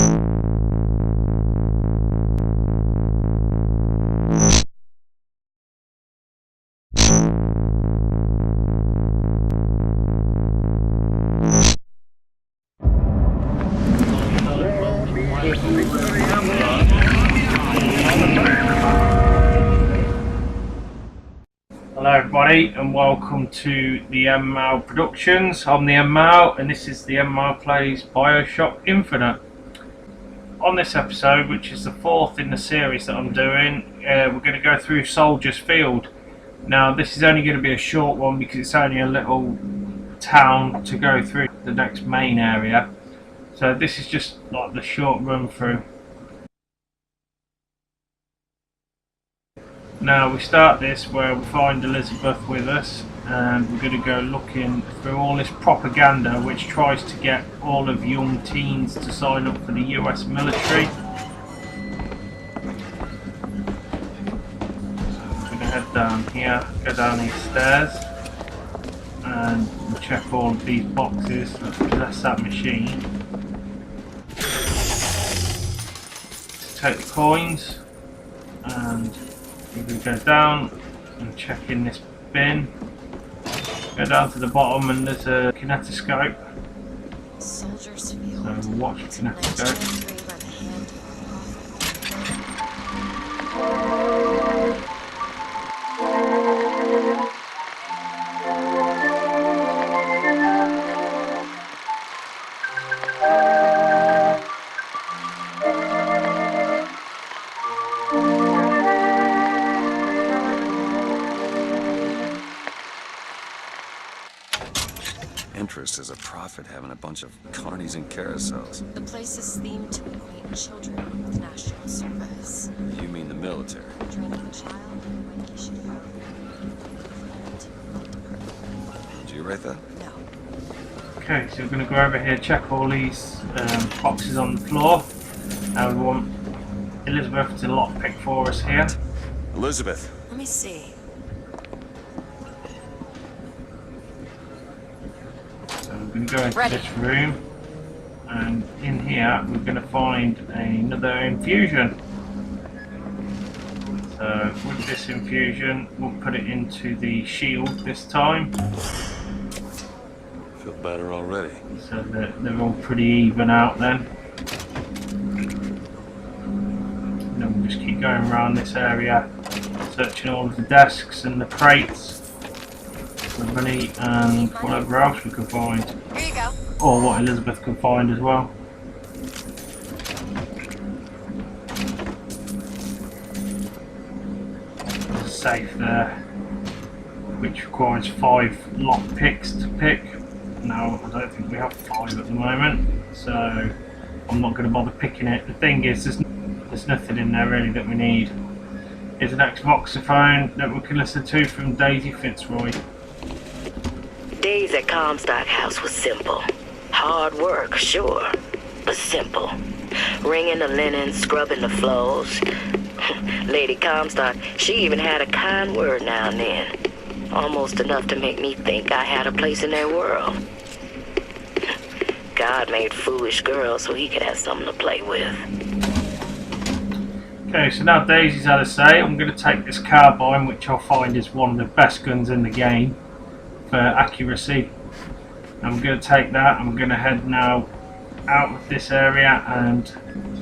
Hello everybody and welcome to the En-Mao Productions. I'm the En-Mao and this is the En-Mao Plays Bioshock Infinite. On this episode, which is the fourth in the series that I'm doing, we're going to go through Soldier's Field. Now this is only going to be a short one because it's only a little town to go through the next main area. So this is just like the short run through. Now we start this where we find Elizabeth with us, and we're going to go looking through all this propaganda which tries to get all of young teens to sign up for the US military. So we're going to head down here, go down these stairs, and we'll check all of these boxes that possess that machine. To take the coins, and we go down and check in this bin. Go down to the bottom and there's a kinetoscope. Soldier's Field. So we'll watch the kinetoscope. Interest is a profit having a bunch of carnies and carousels. The place is themed to acquaint children with national service. You mean the military? Training a child in rendition. Did you write that? No. Okay, so we're going to go over here, check all these boxes on the floor. Now we want Elizabeth to lockpick for us here. Elizabeth. Let me see. We're going to go into this room, and in here we're going to find another infusion. So with this infusion we'll put it into the shield this time. Feel better already. So they're all pretty even out then. And then we'll just keep going around this area, searching all of the desks and the crates for money and whatever else we can find. Here you go. Or what Elizabeth can find as well. There's a safe there, which requires 5 lock picks to pick. No, I don't think we have 5 at the moment, so I'm not going to bother picking it. The thing is, there's nothing in there really that we need. Here's an voxophone that we can listen to from Daisy Fitzroy. Days at Comstock House was simple. Hard work, sure, but simple. Wringing the linen, scrubbing the floors. Lady Comstock, she even had a kind word now and then. Almost enough to make me think I had a place in their world. God made foolish girls so he could have something to play with. Okay, so now Daisy's had a say. I'm going to take this carbine, which I'll find is one of the best guns in the game for accuracy. I'm going to take that. I'm going to head now out of this area and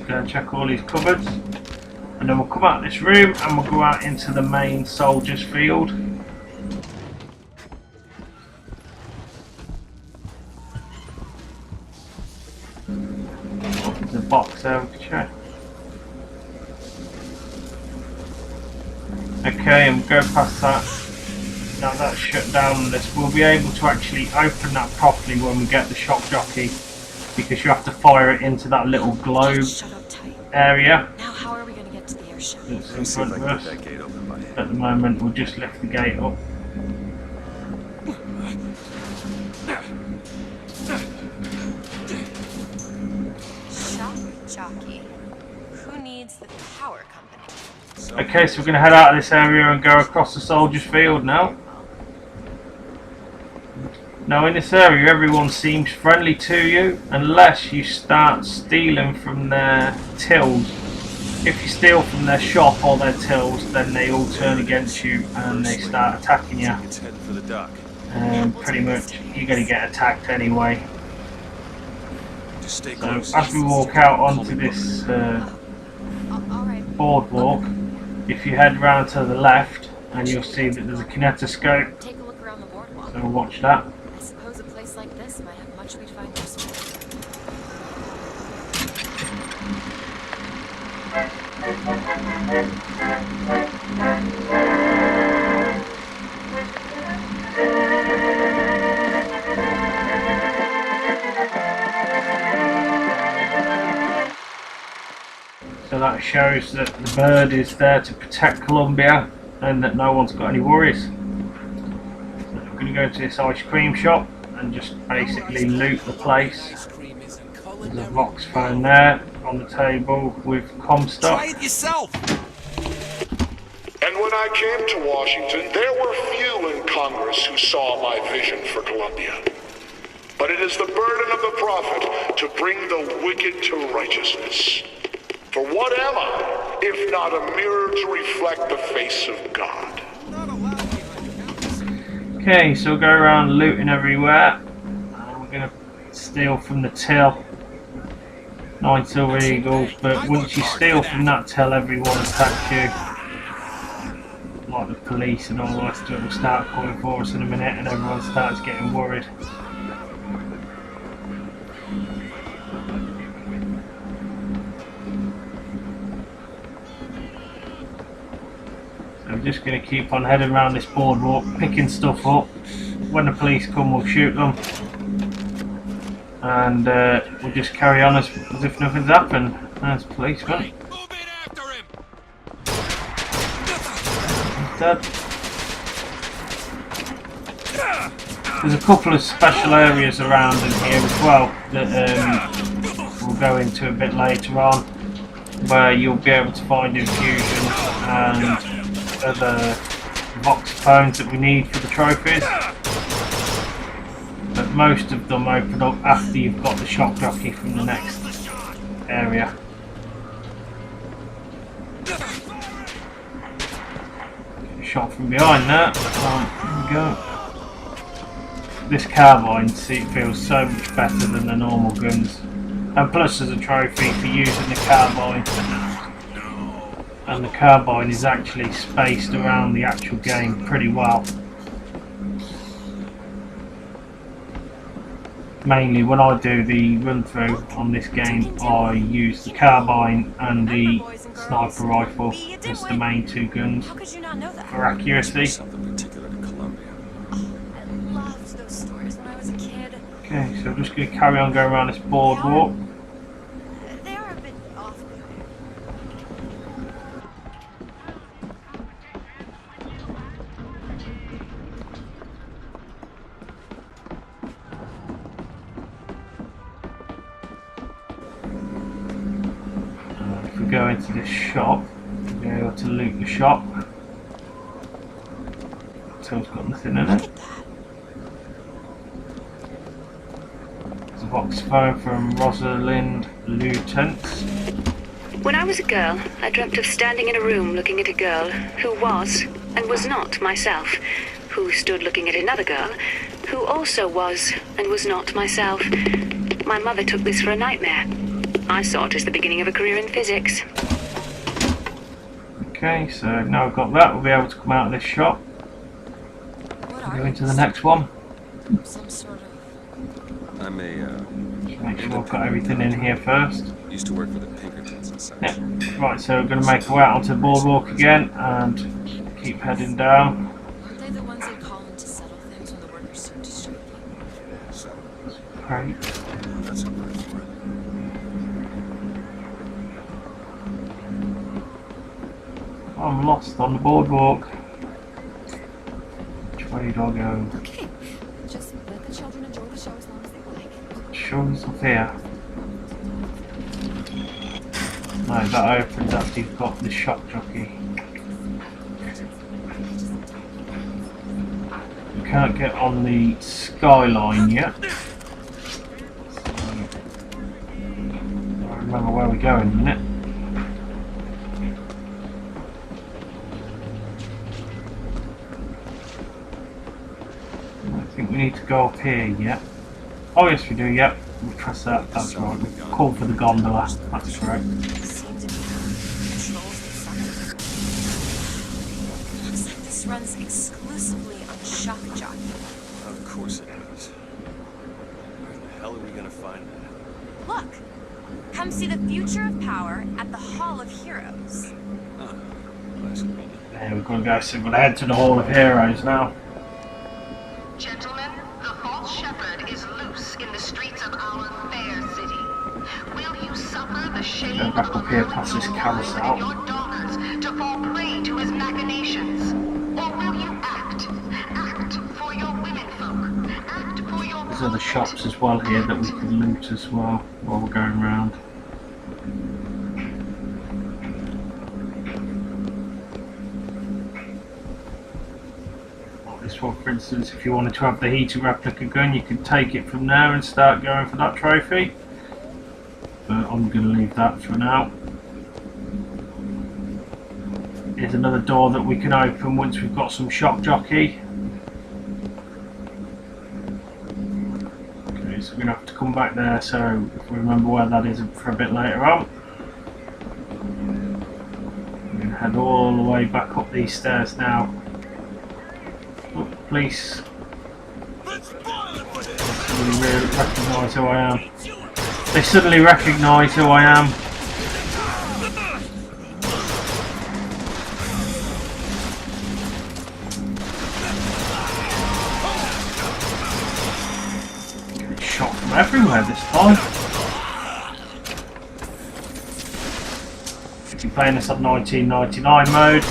go and check all these cupboards, and then we'll come out of this room and we'll go out into the main Soldier's Field. There's a box there we can check. Okay, and we'll go past that. Now that's shut down, this we'll be able to actually open that properly when we get the shock jockey, because you have to fire it into that little globe area. Now how are we going to get to the airship? It's in front of us. At the moment we'll just lift the gate up. Shock jockey. Who needs the power company? Okay, so we're going to head out of this area and go across the Soldier's Field now. Now in this area everyone seems friendly to you unless you start stealing from their tills. If you steal from their shop or their tills, then they all turn against you and they start attacking you. It's heading for the dock. And pretty much you're going to get attacked anyway. Just stay So close. as we walk out onto this All right. boardwalk, if you head round to the left, and you'll see that there's a kinetoscope, Take a look around the boardwalk. so watch that. I suppose a place like this might have much we'd find useful. So that shows that the bird is there to protect Colombia and that no one's got any worries. So we're going to go to this ice cream shop and just basically loot the place. There's a voxphone there on the table with Comstock. Try it yourself. And when I came to Washington, there were few in Congress who saw my vision for Colombia. But it is the burden of the prophet to bring the wicked to righteousness. For what am I, if not a mirror to reflect the face of God? Okay, so we'll go around looting everywhere. We're going to steal from the till. 9 silver eagles, but once you steal from that till, everyone attacks you. Like the police and all the rest of it will start coming for us in a minute and everyone starts getting worried. So we're just going to keep on heading around this boardwalk, picking stuff up. When the police come, we'll shoot them. And we'll just carry on as if nothing's happened. There's policeman. Move in after him. He's dead. There's a couple of special areas around in here as well that we'll go into a bit later on, where you'll be able to find infusions and other voxphones that we need for the trophies. But most of them open up after you've got the shock jockey from the next area. Shot from behind that. Right, there we go. This carbine seat feels so much better than the normal guns. And plus there's a trophy for using the carbine. And the carbine is actually spaced around the actual game pretty well. Mainly when I do the run through on this game, I use the carbine and the sniper rifle as the main two guns How could you not know that? for accuracy. Something particular to Colombia. I loved those stories when I was a kid. Okay, so I'm just going to carry on going around this boardwalk. They are a bit off. If we go into this shop, we'll be able to loot the shop. Till's got nothing in it. There's a box phone from Rosalind Lutens. When I was a girl, I dreamt of standing in a room looking at a girl who was and was not myself, who stood looking at another girl who also was and was not myself. My mother took this for a nightmare. I saw it as the beginning of a career in physics. Okay, so now I've got that, we'll be able to come out of this shop. What Go are into the next one. some sort of... I'm Make sure I've got everything in here first. used to work for the Pinkertons and such. Yeah. Right, so we're going to make our way out onto the boardwalk again and keep heading down. Aren't they the ones that call in to settle things when the workers start to strike? So, Great. that's a word for it. I'm lost on the boardwalk. Which way do I go? Okay, just let the children enjoy the show as long as they like. Sure, it's up here. No, that opens after you've got the shock jockey. can't get on the skyline yet. So, I remember where we're going in a minute. I think we need to go up here yet. Oh yes we do, yep. We'll press that, that's right. We'll call for the gondola, that's correct. Looks like this runs exclusively on shock jockey. Of course it is. Where the hell are we gonna find that? Look! Come see the future of power at the Hall of Heroes. Huh. Nice and neat. There we're going to go, so we're going to head to the Hall of Heroes now. Gentlemen, the false shepherd is loose in the streets of our fair city. Will you suffer the shame Go back up here past this of carousel. your daughters to fall prey to his machinations? Or will you act for your womenfolk, act for your There's other shops as well here that we can loot as well while we're going around. This one, for instance, if you wanted to have the heater replica gun, you could take it from there and start going for that trophy. But I'm going to leave that for now. Here's another door that we can open once we've got some shock jockey. Okay, so we're going to have to come back there, so if we remember where that is for a bit later on. We're going to head all the way back up these stairs now. Oh, police. Really recognise who I am. They suddenly recognise who I am. Getting shot from everywhere this time. If you're playing this on 1999 mode,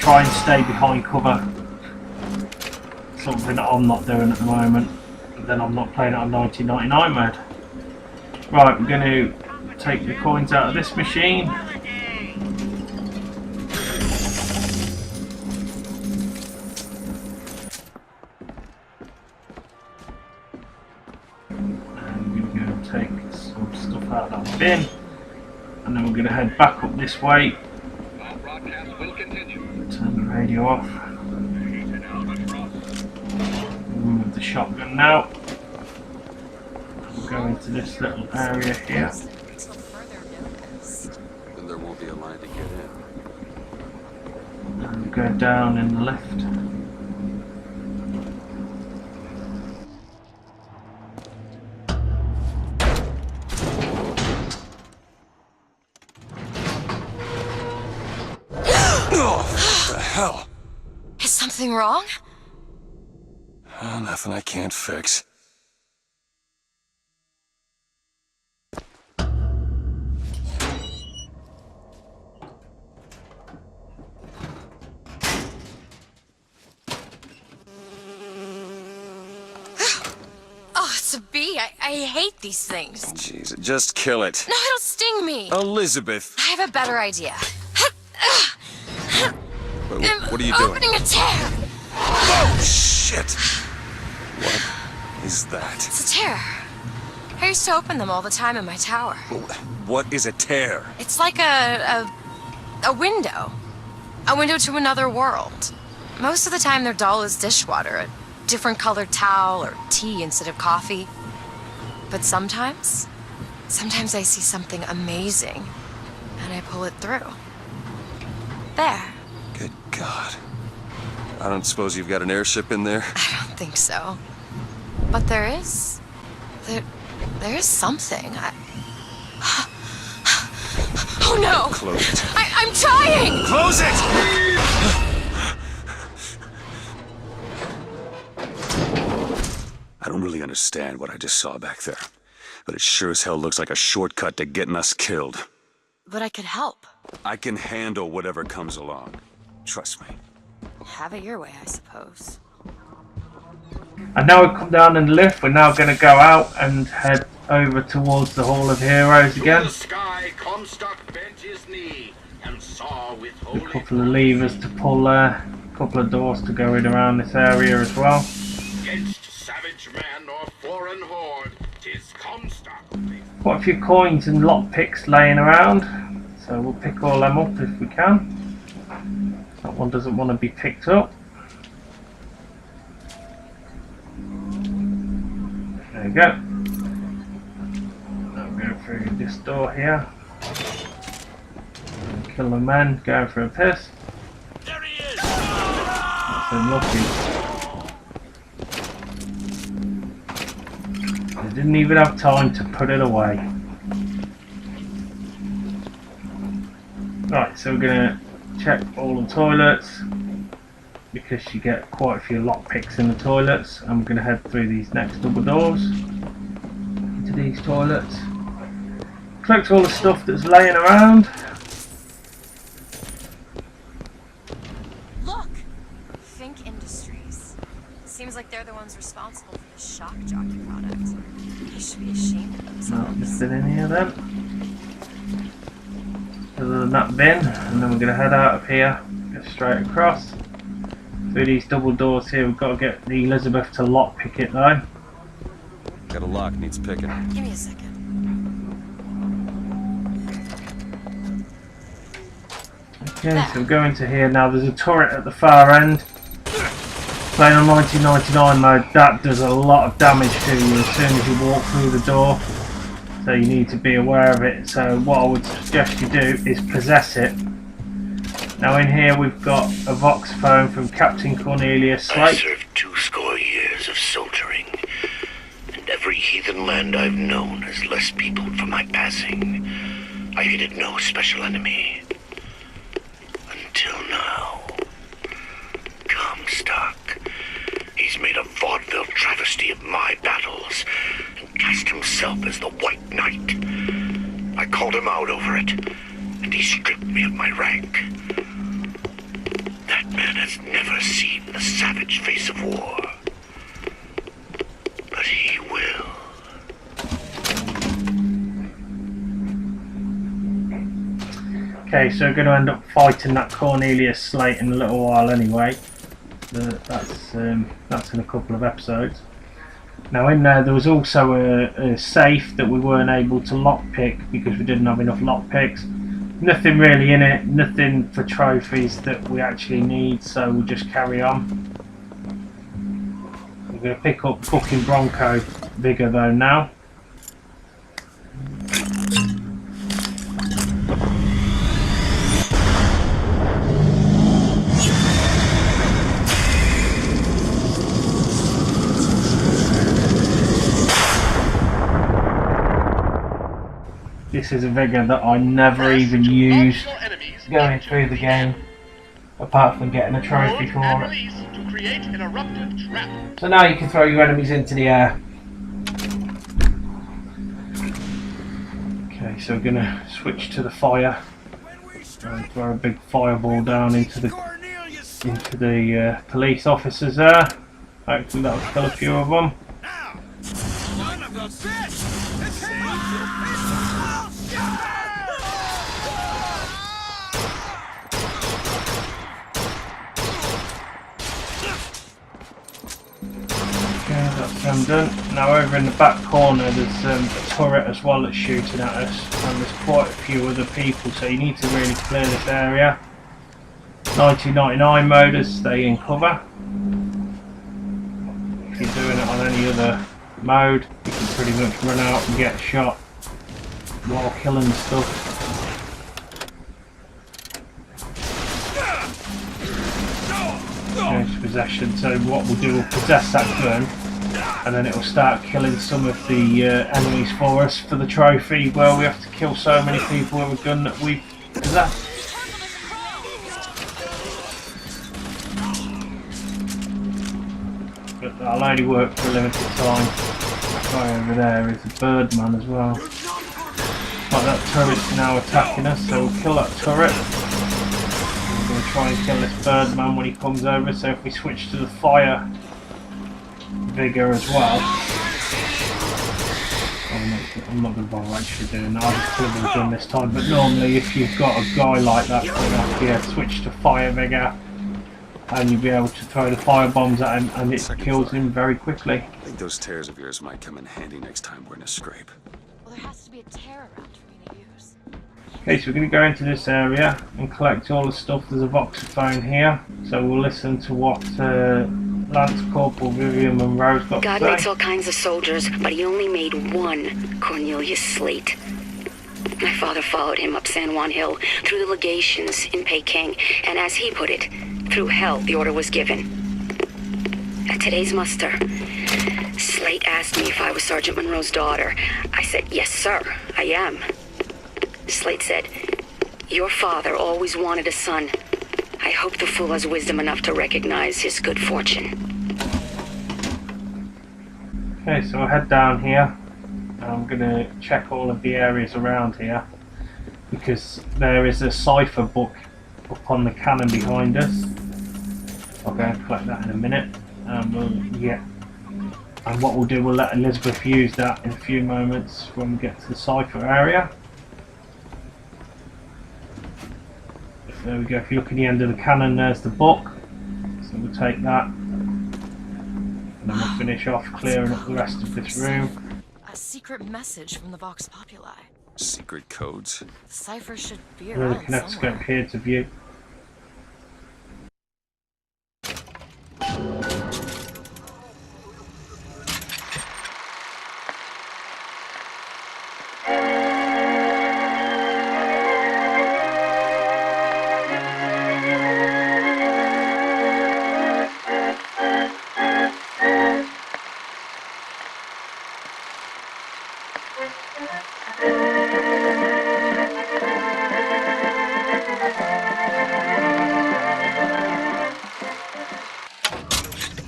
try and stay behind cover. Something that I'm not doing at the moment. But then I'm not playing it on 1999 mode. Right, we're going to take the coins out of this machine. And we're going to take some stuff out of that bin. And then we're going to head back up this way. Turn the radio off. Move the shotgun now. We'll go into this little area here. Then there won't be a line to get in. And we'll go down in the lift. Oh, what the hell? Is something wrong? Oh, nothing I can't fix. Oh, it's a bee. I hate these things. Jeez, just kill it. No, it'll sting me. Elizabeth! I have a better idea. What are you doing? Opening a tear. Oh, shit! What is that? It's a tear. I used to open them all the time in my tower. What is a tear? It's like a window. A window to another world. Most of the time they're dull as dishwater, a different colored towel or tea instead of coffee. But sometimes I see something amazing and I pull it through. There. Good God. I don't suppose you've got an airship in there? I don't think so. But there is. There is something. Oh no! Close it. I'm trying! Close it! I don't really understand what I just saw back there, but it sure as hell looks like a shortcut to getting us killed. But I could help. I can handle whatever comes along. Trust me. Have it your way, I suppose. And now we've come down in the lift, we're now going to go out and head over towards the Hall of Heroes again. To the sky, Comstock bent his knee and saw with A holy couple of levers to pull there. couple of doors to go in around this area as well. Against savage man or foreign horde, 'tis Comstock. Quite a few coins and lockpicks laying around, so we'll pick all them up if we can. That one doesn't want to be picked up. There we go. Now we'll go through this door here. Kill the men, going for a piss. There he is! That's unlucky. They didn't even have time to put it away. Right, so we're going to check all the toilets because you get quite a few lockpicks in the toilets, and we're going to head through these next double doors into these toilets. Collect all the stuff that's laying around. Look! Fink Industries. Seems like they're the ones responsible for the shock jockey product. They should be ashamed of Not themselves. missing any of them. Other than that bin, and then we're going to head out of here, go straight across. Through these double doors here, we've got to get the Elizabeth to lockpick it though. Got a lock, needs picking. Give me a second. Okay, so we're going to here now. There's a turret at the far end. Playing on 1999 mode, that does a lot of damage to you as soon as you walk through the door. So you need to be aware of it. So what I would suggest you do is possess it. Now in here we've got a vox phone from Captain Cornelius I Slate. served 20 years of soldiering, and every heathen land I've known has less peopled for my passing. I hated no special enemy. Until now. Comstock. He's made a vaudeville travesty of my battles, and cast himself as the White Knight. I called him out over it, and he stripped me of my rank. That man has never seen the savage face of war. But he will. Okay, so we're going to end up fighting that Cornelius Slate in a little while anyway. That's in a couple of episodes. Now in there was also a safe that we weren't able to lockpick because we didn't have enough lockpicks. Nothing really in it, nothing for trophies that we actually need, so we'll just carry on. We're going to pick up fucking Bronco Vigor though now. This is a vigor that I never even used going through the game, apart from getting a trophy for it. So now you can throw your enemies into the air. Okay, so we're going to switch to the fire and throw a big fireball down into the police officers there. Hopefully that'll kill a few of them. Okay, that's them done. Now over in the back corner there's a turret as well that's shooting at us, and there's quite a few other people, so you need to really clear this area. 1999 mode is stay in cover. If you're doing it on any other mode, you can pretty much run out and get shot while killing stuff. Possession. So what we'll do, we'll possess that gun, and then it will start killing some of the enemies for us for the trophy, where we have to kill so many people with a gun that we've possessed. But that'll only work for a limited time. That guy over there is a birdman as well. Like that turret's now attacking us, so we'll kill that turret. We're going to try and kill this birdman when he comes over, so if we switch to the fire vigor as well. I'm not going to bother actually doing that, I'll just kill him gun this time, but normally if you've got a guy like that coming up here, switch to fire vigor and you'll be able to throw the fire bombs at him, and it Second kills thought. him very quickly. I think those tears of yours might come in handy next time we're in a scrape. Well, there has to be a tear around for me to use. Okay, so we're going to go into this area and collect all the stuff. There's a voxophone here, so we'll listen to what Lance Corporal Vivian Monroe's got God to say. makes all kinds of soldiers, but he only made one Cornelius Slate. My father followed him up San Juan Hill, through the legations in Peking, and as he put it, through hell the order was given. At today's muster, Slate asked me if I was Sergeant Monroe's daughter. I said, yes, sir, I am. Slate said, your father always wanted a son. I hope the fool has wisdom enough to recognize his good fortune. Okay, so I'll head down here. I'm going to check all of the areas around here, because there is a cipher book up on the cannon behind us. I'll go and collect that in a minute. And what we'll do, we'll let Elizabeth use that in a few moments when we get to the cipher area. There we go. If you look at the end of the cannon, there's the book. So we'll take that, and then we'll finish off clearing up the rest of this room. A secret message from the Vox Populi. Secret codes. The cipher should be There's a around kinetoscope somewhere. here to view.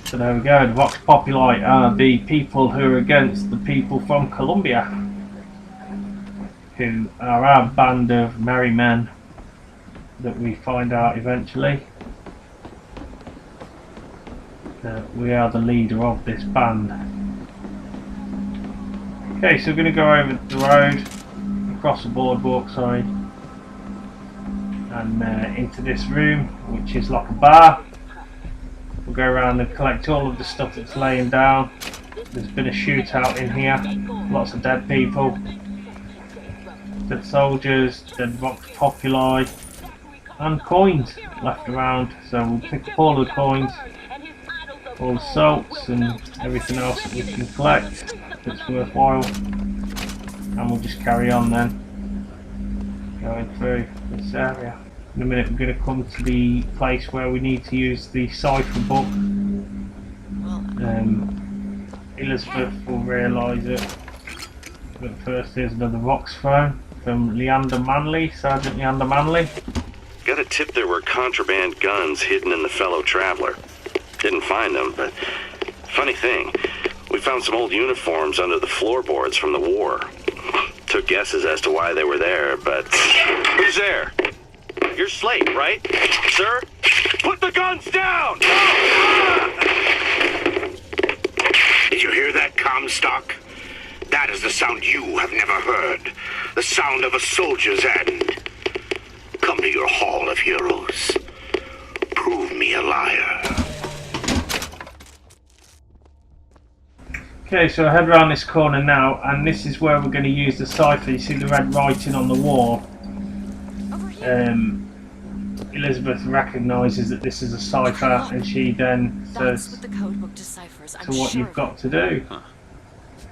So there we go, the Vox Populi are the people who are against the people from Colombia, who are our band of merry men that we find out eventually that we are the leader of this band. Okay, so we're going to go over the road, across the boardwalk, sorry, and into this room, which is like a bar. We'll go around and collect all of the stuff that's laying down. There's been a shootout in here, lots of dead people, dead soldiers, dead Vox Populi, and coins left around. So we'll pick up all the coins, all the salts and everything else that we can collect that's worthwhile, and we'll just carry on then, going through this area. In a minute we're going to come to the place where we need to use the cipher book. Elizabeth will realise it. But first here's another voxphone from Leander Manley, Sergeant Leander Manley. Got a tip there were contraband guns hidden in the fellow traveler. Didn't find them, but funny thing, we found some old uniforms under the floorboards from the war. Took guesses as to why they were there, but... Who's there? You're Slate, right? Sir? Put the guns down! Did you hear that, Comstock? That is the sound you have never heard. The sound of a soldier's end. Come to your Hall of Heroes. Prove me a liar. Okay, so I head around this corner now, and this is where we're going to use the cipher. You see the red writing on the wall. Elizabeth recognises that this is a cipher, and she then says the code book deciphers. to what you've got to do.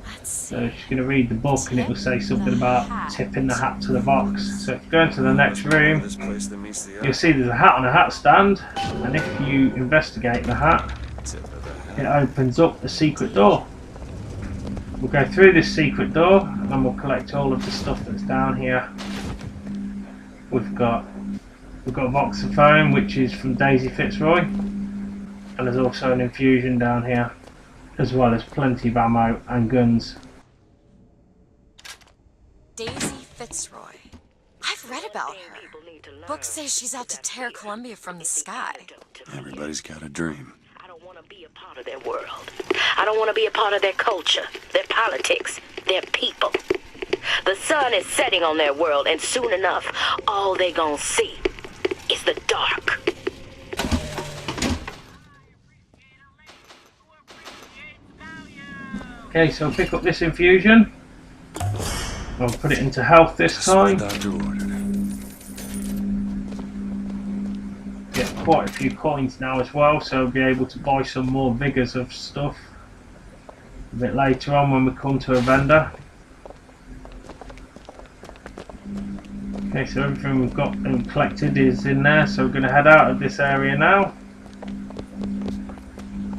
Let's see. So she's going to read the book, and it will say something about tipping the hat to the Vox. So if you go into the next room, This place that meets the eye. you'll see there's a hat on a hat stand, and if you investigate the hat, Tip of the hat. it opens up a secret door. We'll go through this secret door, and we'll collect all of the stuff that's down here. We've got a voxophone, which is from Daisy Fitzroy, and there's also an infusion down here, as well as plenty of ammo and guns. Daisy Fitzroy. I've read about her. Books say she's out to tear Columbia from the sky. Everybody's got a dream. I don't want to be a part of their world. I don't want to be a part of their culture, their politics, their people. The sun is setting on their world, and soon enough, all they gonna see is the dark. Okay, so I'll pick up this infusion. I'll put it into health this time. Get quite a few coins now as well, so I'll be able to buy some more vigors of stuff a bit later on when we come to a vendor. Okay, so everything we've got and collected is in there, so we're going to head out of this area now.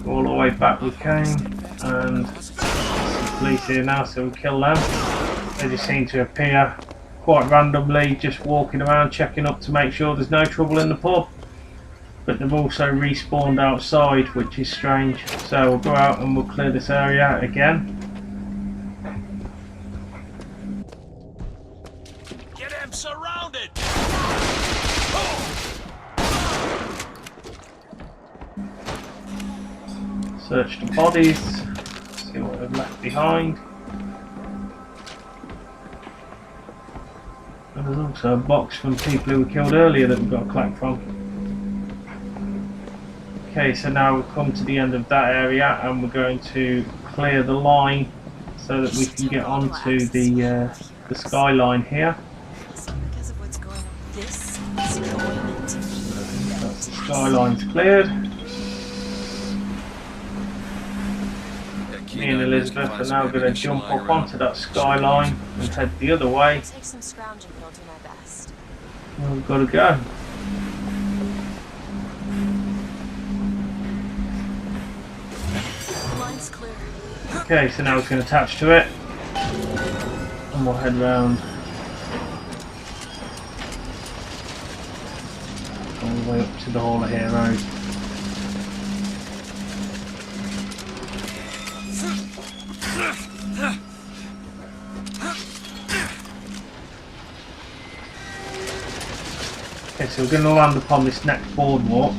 Go all the way back we came, and some police here now, so we kill them. They just seem to appear quite randomly, just walking around checking up to make sure there's no trouble in the pub. But they've also respawned outside, which is strange. So we'll go out and we'll clear this area again. Get him surrounded! Search the bodies, see what they've left behind. And there's also a box from people who were killed earlier that we've got to collect from. Okay, so now we've come to the end of that area and we're going to clear the line so that we can get onto the skyline here. Because of what's going on, this is going into That's the skyline's cleared. Me and Elizabeth are now going to jump up onto that skyline and head the other way. take some scrounging, but I'll do my best. And we've got to go. Line's clear. Okay, so now it's going to attach to it. And we'll head round all the way up to the Hall of Heroes. Okay, so we're going to land upon this next boardwalk,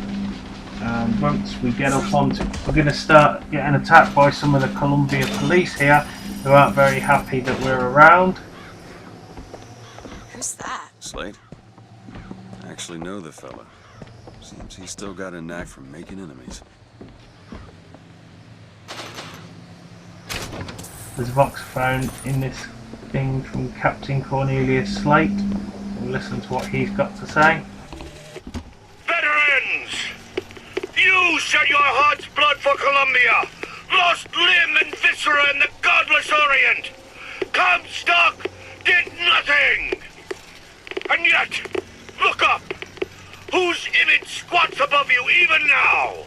and once we get up onto, we're going to start getting attacked by some of the Columbia police here, who aren't very happy that we're around. Who's that? Slade? I actually know the fella. Seems he's still got a knack for making enemies. There's a voxphone in this thing from Captain Cornelius Slate. We'll listen to what he's got to say. Veterans! You shed your heart's blood for Columbia, lost limb and viscera in the godless Orient. Comstock did nothing! And yet, look up! Whose image squats above you even now?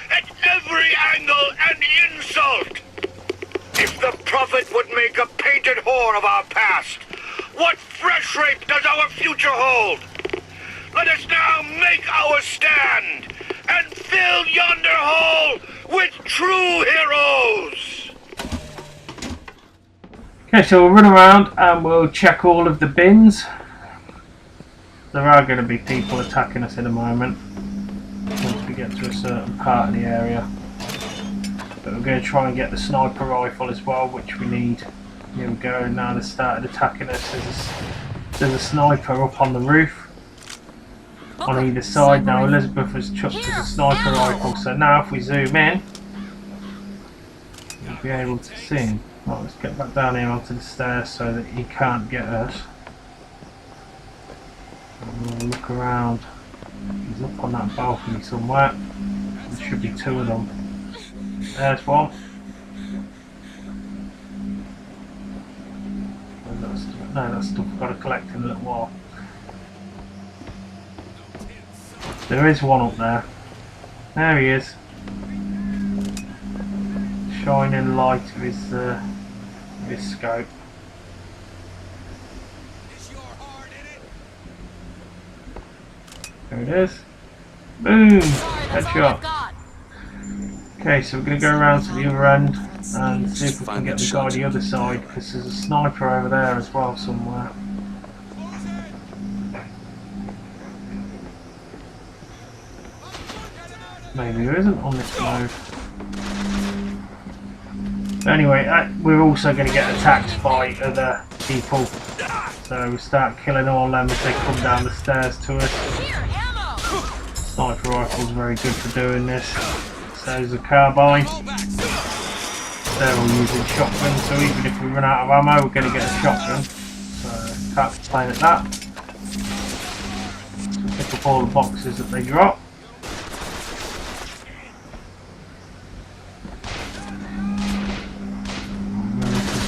At every angle and insult! If the prophet would make a painted whore of our past, what fresh rape does our future hold? Let us now make our stand and fill yonder hole with true heroes! Okay, so we'll run around and we'll check all of the bins. There are going to be people attacking us in a moment once we get to a certain part of the area. But we're going to try and get the sniper rifle as well, which we need. Here we go, now they started attacking us. There's a sniper up on the roof on either side. Now Elizabeth has chucked us a sniper rifle, so now if we zoom in, we'll be able to see him. Right, let's get back down here onto the stairs so that he can't get us. And we'll look around. He's up on that balcony somewhere. There should be two of them. There's one. No, that stuff I've got to collect in a little while. There is one up there. There he is. Shining light of his scope. There it is. Boom! Headshot. Okay, so we're going to go around to the other end and see if we can get the guy on the other side, because there's a sniper over there as well somewhere. Maybe there isn't on this mode. Anyway, we're also going to get attacked by other people, so we'll start killing all them as they come down the stairs to us. Sniper rifle's very good for doing this. So there's a carbine. they're all using shotguns, so even if we run out of ammo, we're going to get a shotgun. So can't complain at that. So pick up all the boxes that they drop.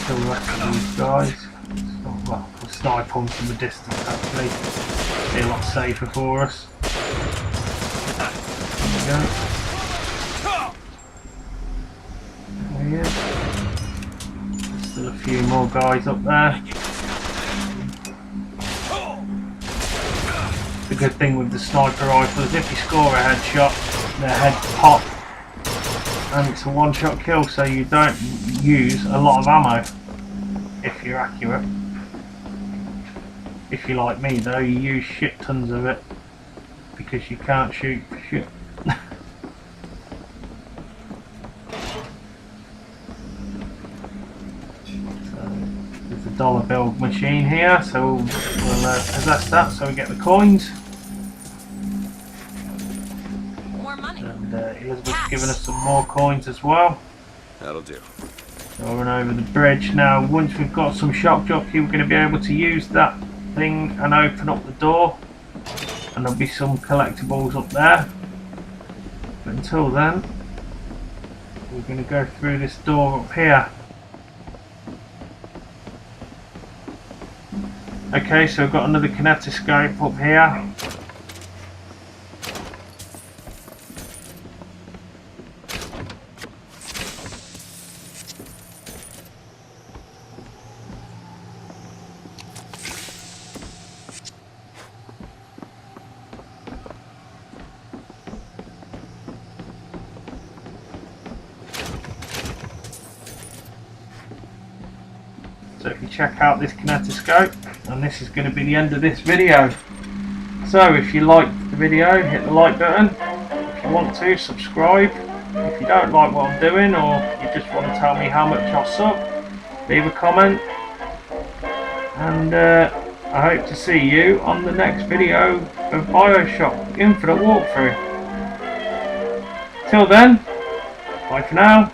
Kill the rest of these guys. Well, we'll snipe them from the distance actually. Be a lot safer for us. There we go. There he is. There's still a few more guys up there. The good thing with the sniper rifle is if you score a headshot, their heads pop. And it's a one-shot kill, so you don't use a lot of ammo if you're accurate. If you're like me though, you use shit tons of it because you can't shoot for shit. So there's a dollar bill machine here, so we'll possess that so we get the coins. And Elizabeth's given us some more coins as well. That'll do. So we'll run over the bridge. Now once we've got some shock jockey, we're going to be able to use that thing and open up the door. And there'll be some collectibles up there. But until then, we're going to go through this door up here. Okay, so we've got another kinetoscope up here. So if you check out this kinetoscope, and this is going to be the end of this video. So if you liked the video, hit the like button. If you want to, subscribe. If you don't like what I'm doing, or you just want to tell me how much I'll suck, leave a comment. And I hope to see you on the next video of Bioshock Infinite walkthrough. Till then, bye for now.